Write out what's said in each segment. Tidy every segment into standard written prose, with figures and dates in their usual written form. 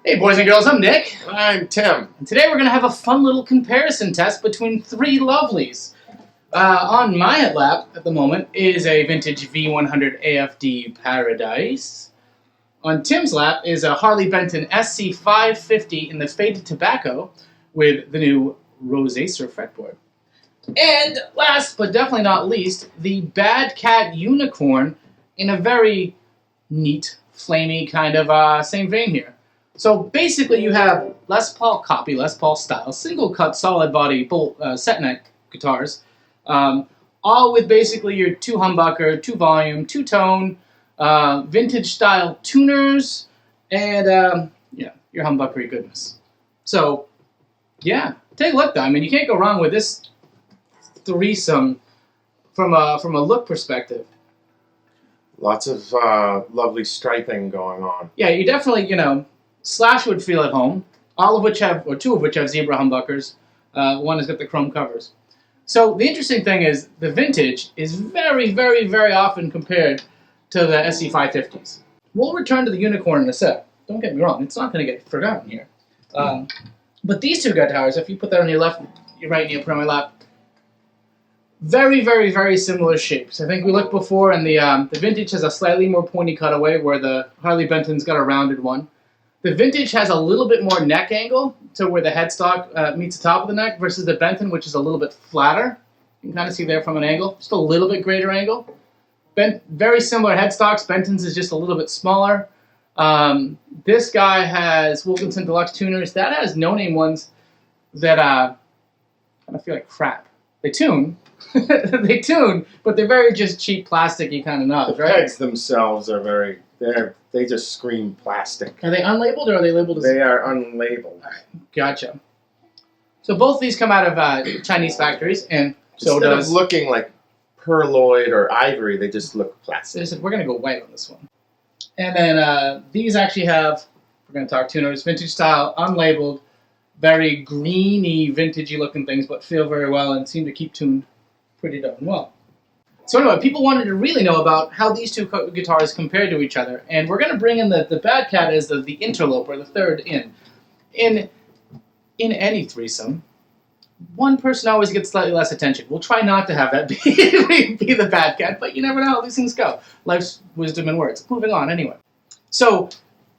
Hey boys and girls, I'm Nick. I'm Tim. And today we're going to have a fun little comparison test between three lovelies. On my lap at the moment is a vintage V100 AFD Paradise. On Tim's lap is a Harley Benton SC550 in the Faded Tobacco with the new Rosacer fretboard. And last but definitely not least, the Bad Cat Unicorn in a very neat, flamey kind of same vein here. So basically you have Les Paul copy, Les Paul style, single cut, solid body, set neck guitars, all with basically your 2 humbucker, 2 volume, 2 tone, vintage style tuners, and your humbuckery goodness. So yeah, take a look though. I mean, you can't go wrong with this threesome from a look perspective. Lots of lovely striping going on. Yeah, you definitely, Slash would feel at home, all of which have, or 2 of which have zebra humbuckers. One has got the chrome covers. So the interesting thing is the vintage is very, very, very often compared to the SC550s. We'll return to the Unicorn in a sec. Don't get me wrong, it's not going to get forgotten here. But these 2 guitars, if you put that on your left, your right, and you put it on my lap, very, very, very similar shapes. I think we looked before, and the vintage has a slightly more pointy cutaway, where the Harley Benton's got a rounded one. The vintage has a little bit more neck angle to where the headstock meets the top of the neck versus the Benton, which is a little bit flatter. You can kind of see there from an angle, just a little bit greater angle. Very similar headstocks. Benton's is just a little bit smaller. This guy has Wilkinson Deluxe tuners. That has no-name ones that kind of feel like crap. They tune, they tune, but they're very just cheap, plasticky kind of knobs, The right? pegs themselves are they just scream plastic. Are they unlabeled or are they labeled as... They are unlabeled. All right, gotcha. So both these come out of Chinese factories, and so Instead does... of looking like perloid or ivory, they just look plastic. They said, we're going to go white on this one. And then these actually have, we're going to talk tuners, vintage style, unlabeled, very greeny, vintagey looking things, but feel very well and seem to keep tuned pretty darn well. So anyway, people wanted to really know about how these 2 guitars compare to each other, and we're going to bring in the Bad Cat as the interloper, the third in. In any threesome, one person always gets slightly less attention. We'll try not to have that be the Bad Cat, but you never know how these things go. Life's wisdom and words. Moving on, anyway. So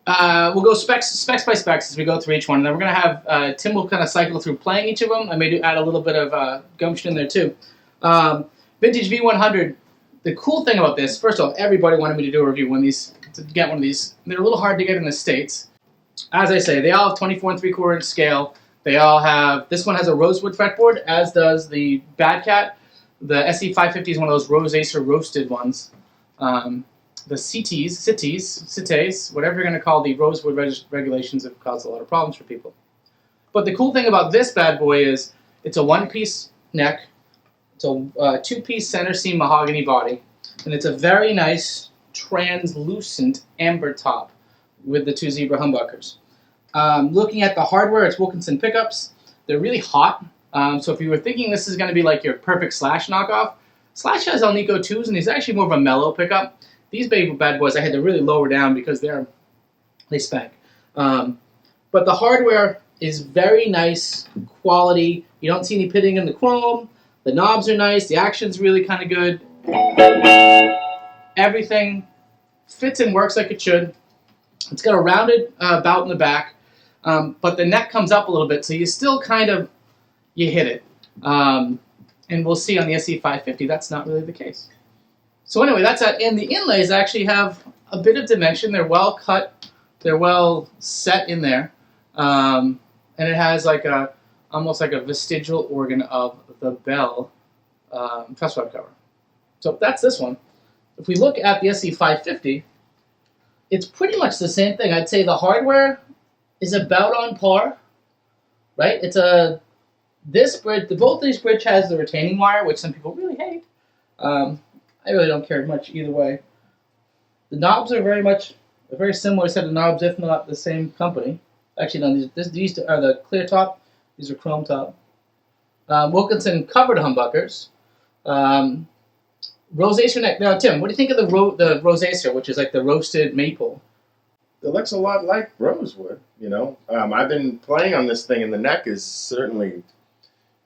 we'll go specs by specs as we go through each one, and then we're going to have Tim will kind of cycle through playing each of them. I may add a little bit of gumption in there too. Vintage V100, the cool thing about this, first off, everybody wanted me to do a review to get one of these. They're a little hard to get in the States. As I say, they all have 24 3/4 inch scale. They all have, this one has a rosewood fretboard, as does the Bad Cat. The SC550 is one of those Rosacer roasted ones. The CITES, whatever you're going to call the rosewood regulations, have caused a lot of problems for people. But the cool thing about this bad boy is it's a 1-piece neck. It's a 2-piece center seam mahogany body, and it's a very nice translucent amber top with the 2 zebra humbuckers. Looking at the hardware, it's Wilkinson pickups. They're really hot, so if you were thinking this is going to be like your perfect Slash knockoff, Slash has Alnico 2s, and he's actually more of a mellow pickup. These bad boys I had to really lower down because they spank. But the hardware is very nice quality. You don't see any pitting in the chrome. The knobs are nice. The action's really kind of good. Everything fits and works like it should. It's got a rounded bout in the back, but the neck comes up a little bit, so you still you hit it. And we'll see on the SC550 that's not really the case. So anyway, that's it. And the inlays actually have a bit of dimension. They're well cut. They're well set in there. And it has almost like a vestigial organ of the Bell truss rod cover. So that's this one. If we look at the SC550, it's pretty much the same thing. I'd say the hardware is about on par, right? This bridge, both these bridge has the retaining wire, which some people really hate. I really don't care much either way. The knobs are a very similar set of knobs, if not the same company. Actually, no, these are the clear top. These are chrome top. Wilkinson covered humbuckers. Rosacer neck. Now, Tim, what do you think of the Rosacer, which is like the roasted maple? looks a lot like rosewood. You know, I've been playing on this thing, and the neck is certainly,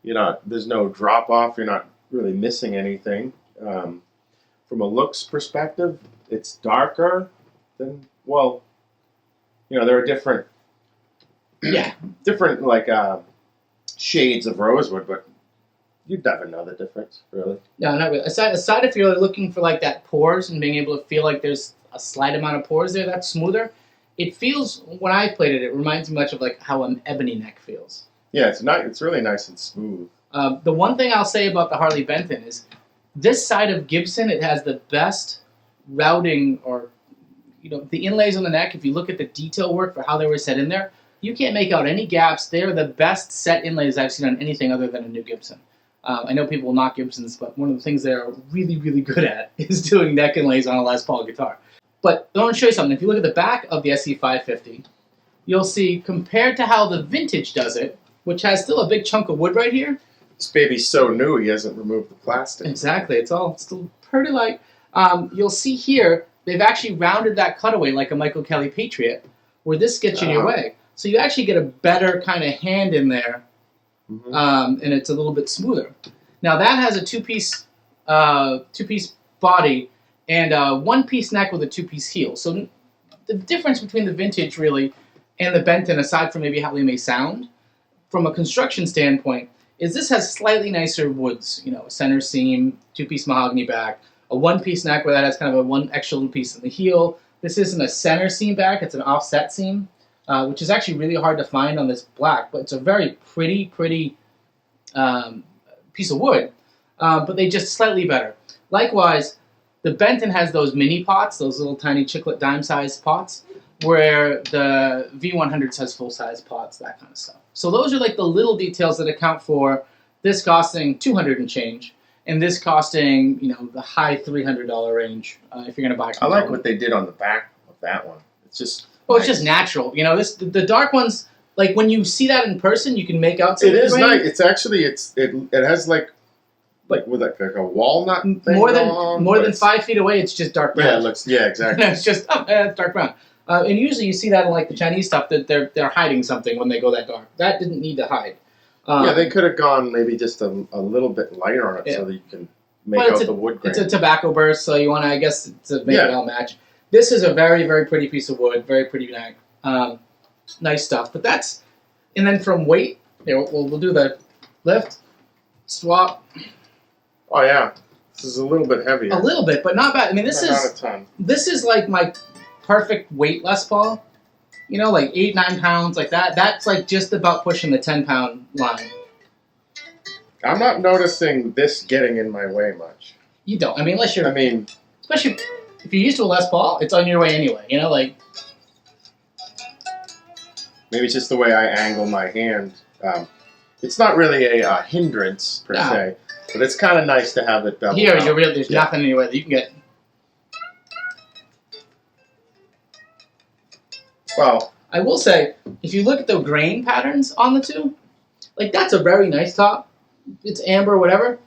there's no drop off. You're not really missing anything. From a looks perspective, it's darker than, well, there are different, different like shades of rosewood, but you'd never know the difference, really. No, not really. Aside if you're looking for like that pores and being able to feel like there's a slight amount of pores there, that's smoother. It feels, when I played it, it reminds me much of like how an ebony neck feels. Yeah, it's not. It's really nice and smooth. The one thing I'll say about the Harley Benton is this side of Gibson, it has the best routing, or the inlays on the neck. If you look at the detail work for how they were set in there, you can't make out any gaps. They're the best set inlays I've seen on anything other than a new Gibson. I know people will knock Gibsons, but one of the things they're really, really good at is doing neck inlays on a Les Paul guitar. But I want to show you something. If you look at the back of the SE550, you'll see, compared to how the vintage does it, which has still a big chunk of wood right here. This baby's so new, he hasn't removed the plastic. Exactly. It's all still pretty light. You'll see here, they've actually rounded that cutaway like a Michael Kelly Patriot, where this gets in your way. So you actually get a better kind of hand in there, and it's a little bit smoother. Now that has a two-piece body and a one-piece neck with a two-piece heel. So the difference between the vintage, really, and the Benton, aside from maybe how they may sound, from a construction standpoint, is this has slightly nicer woods. A center seam, two-piece mahogany back, a one-piece neck where that has kind of a one extra little piece in the heel. This isn't a center seam back, it's an offset seam, which is actually really hard to find on this black, but it's a very pretty piece of wood, but they just slightly better. Likewise, the Benton has those mini pots, those little tiny chiclet dime-sized pots, where the V100s has full-size pots, that kind of stuff. So those are like the little details that account for this costing $200 and change, and this costing, the high $300 range if you're going to buy. I like what they did on the back of that one. It's just nice. It's just natural. The dark ones, like when you see that in person, you can make out some. It is nice. It's actually it has like with like a walnut thing more than 5 feet away. It's just dark brown. Yeah, it looks. Yeah, exactly. It's just it's dark brown. And usually you see that in like the Chinese stuff, that they're hiding something when they go that dark. That didn't need to hide. Yeah, they could have gone maybe just a little bit lighter on it so that you can make out the wood grain. It's a tobacco burst, so you want to, I guess, to make it all match. This is a very, very pretty piece of wood, very pretty neck. Nice stuff. But that's, and then from weight, here, we'll do the lift, swap. Oh yeah, this is a little bit heavier. A little bit, but not bad. I mean, not a ton. This is like my perfect weight Les Paul. Like 8-9 pounds, like that. That's like just about pushing the 10-pound line. I'm not noticing this getting in my way much. You don't. I mean, unless you're. Especially if you're used to a Les Paul, it's on your way anyway. Maybe it's just the way I angle my hand. It's not really a hindrance per se, but it's kind of nice to have it beveled here. out. There's nothing in your way that you can get. Well, I will say, if you look at the grain patterns on the two, like that's a very nice top. It's amber or whatever.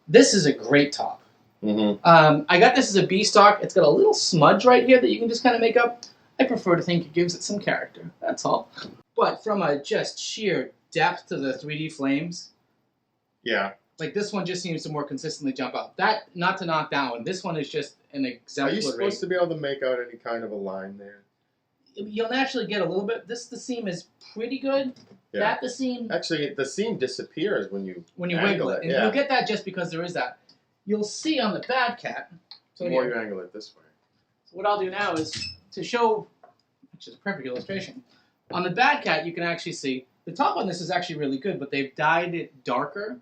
This is a great top. I got this as a B stock. It's got a little smudge right here that you can just kind of make up. I prefer to think it gives it some character. That's all. But from a just sheer depth to the 3D flames, like this one just seems to more consistently jump out. That, not to knock that one, this one is just an exemplary. Are you supposed to be able to make out any kind of a line there? You'll naturally get a little bit. The seam is pretty good. Yeah. The seam. Actually, the seam disappears when you wiggle it. And you'll get that just because there is that. You'll see on the Bad Cat. So the more you angle it this way. So what I'll do now is to show, which is a perfect illustration. On the Bad Cat, you can actually see the top on this is actually really good, but they've dyed it darker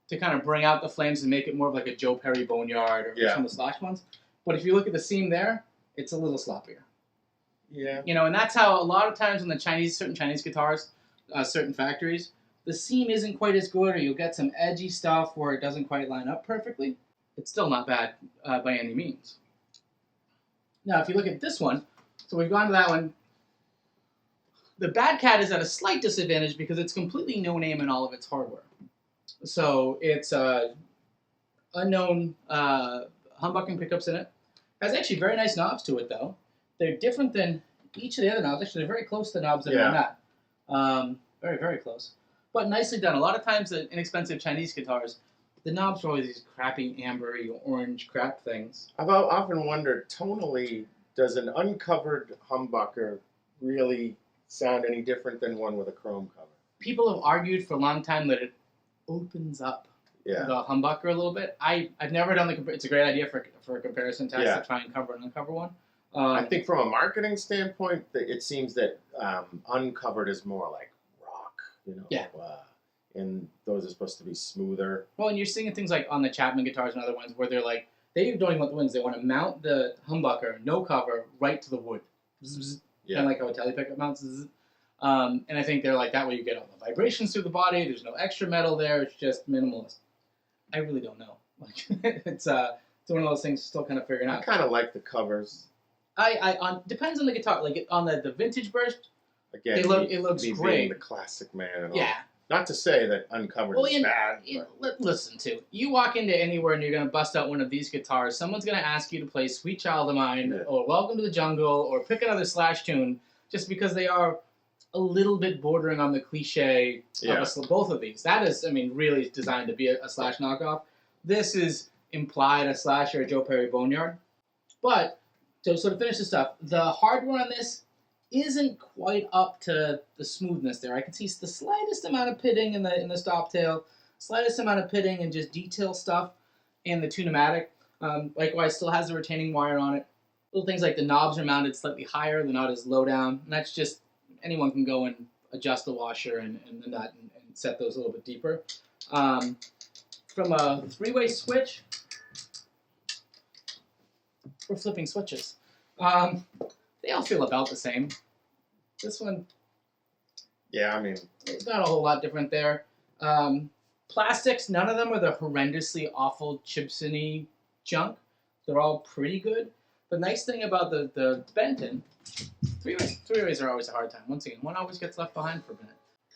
to kind of bring out the flames and make it more of like a Joe Perry Boneyard or some of the Slash ones. But if you look at the seam there, it's a little sloppier. Yeah. And that's how a lot of times when certain Chinese guitars, certain factories, the seam isn't quite as good, or you'll get some edgy stuff where it doesn't quite line up perfectly. It's still not bad by any means. Now, if you look at this one, so we've gone to that one. The Bad Cat is at a slight disadvantage because it's completely no-name in all of its hardware. So it's unknown humbucking pickups in it. Has actually very nice knobs to it, though. They're different than each of the other knobs. Actually, they're very close to the knobs that Yeah. are not. Very, very close. But nicely done. A lot of times, the inexpensive Chinese guitars, the knobs are always these crappy ambery orange crap things. I've often wondered, tonally, does an uncovered humbucker really sound any different than one with a chrome cover? People have argued for a long time that it opens up Yeah. the humbucker a little bit. I've never done the. It's a great idea for a comparison test Yeah. to try and cover and uncover one. I think from a marketing standpoint, it seems that uncovered is more like rock, Yeah. And those are supposed to be smoother. Well, and you're seeing things like on the Chapman guitars and other ones where they're like, they don't even want the wings. They want to mount the humbucker, no cover, right to the wood. Zzz, Yeah. kind of like how a tele pickup mounts. Zzz. And I think they're like, that way you get all the vibrations through the body. There's no extra metal there. It's just minimalist. I really don't know. Like, it's one of those things still kind of figuring I out. kind of like the covers. Depends on the guitar. Like on the vintage burst, Again, it looks me great. being the classic man and all. Yeah. Not to say that uncovered is bad. Listen to you walk into anywhere and you're gonna bust out one of these guitars. Someone's gonna ask you to play "Sweet Child of Mine" Yeah. or "Welcome to the Jungle" or pick another Slash tune, just because they are a little bit bordering on the cliche. Yeah. Both of these. That is, I mean, really designed to be a Slash knockoff. This is implied a Slash or a Joe Perry Boneyard. But to sort of finish this stuff, the hardware on this isn't quite up to the smoothness there. I can see the slightest amount of pitting in the stop tail, slightest amount of pitting and just detail stuff in the Tune-O-Matic. Likewise, still has the retaining wire on it. Little things like the knobs are mounted slightly higher, the nut is low down, and that's just, anyone can go and adjust the washer and the nut and set those a little bit deeper. From a three-way switch, we're flipping switches. They all feel about the same. This one, Yeah, I mean, it's not a whole lot different there. Plastics, none of them are the horrendously awful Chibson-y junk. They're all pretty good. The nice thing about the Benton, three-ways are always a hard time. Once again, one always gets left behind for a minute.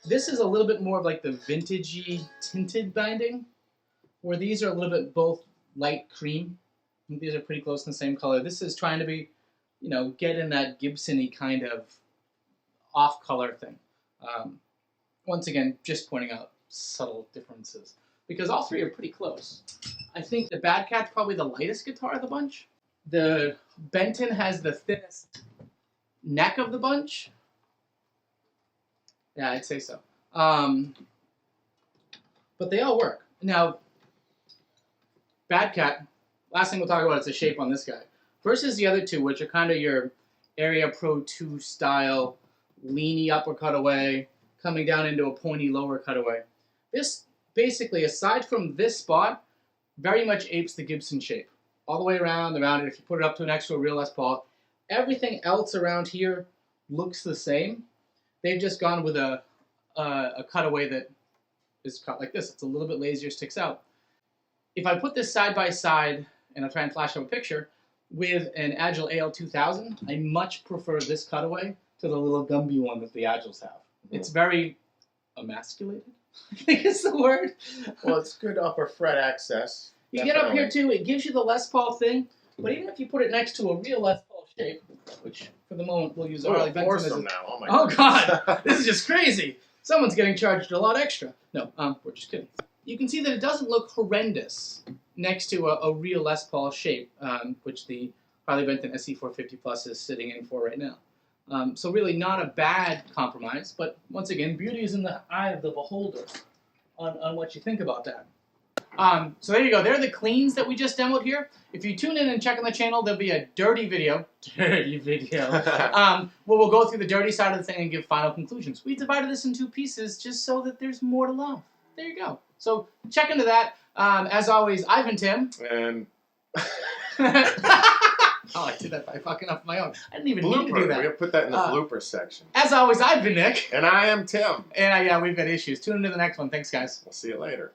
This is a little bit more of like the vintagey tinted binding, where these are a little bit both light cream. I think these are pretty close in the same color. This is trying to be, get in that Gibson-y kind of off-color thing. Once again, just pointing out subtle differences. Because all three are pretty close. I think the Bad Cat's probably the lightest guitar of the bunch. The Benton has the thinnest neck of the bunch. Yeah, I'd say so. But they all work. Now, Bad Cat, last thing we'll talk about is the shape on this guy. Versus the other two, which are kind of your Area Pro 2 style, leany upper cutaway, coming down into a pointy lower cutaway. This, basically, aside from this spot, very much apes the Gibson shape. All the way around it. If you put it up to an actual real Les Paul, everything else around here looks the same. They've just gone with a cutaway that is cut like this. It's a little bit lazier, sticks out. If I put this side by side, and I'll try and flash up a picture, with an Agile AL2000, I much prefer this cutaway to the little Gumby one that the Agiles have. Mm-hmm. It's very emasculated, I think is the word. well, it's good upper fret access. You get up here too, it gives you the Les Paul thing, but even if you put it next to a real Les Paul shape, which for the moment we'll use Harley Benton as a... now. Oh my Oh goodness. God, this is just crazy. Someone's getting charged a lot extra. No, we're just kidding. You can see that it doesn't look horrendous next to a real Les Paul shape, which the Harley Benton SE450 Plus is sitting in for right now. So really not a bad compromise, but once again, beauty is in the eye of the beholder on what you think about that. So there you go. There are the cleans that we just demoed here. If you tune in and check on the channel, there'll be a dirty video. Where we'll go through the dirty side of the thing and give final conclusions. We divided this in two pieces just so that there's more to love. There you go. So check into that. As always, I've been Tim. And Oh, I did that by fucking up my own. I didn't even need to do blooper. that. We're gonna put that in the blooper section. As always, I've been Nick. And I am Tim. And yeah, we've got issues. Tune into the next one. Thanks, guys. We'll see you later.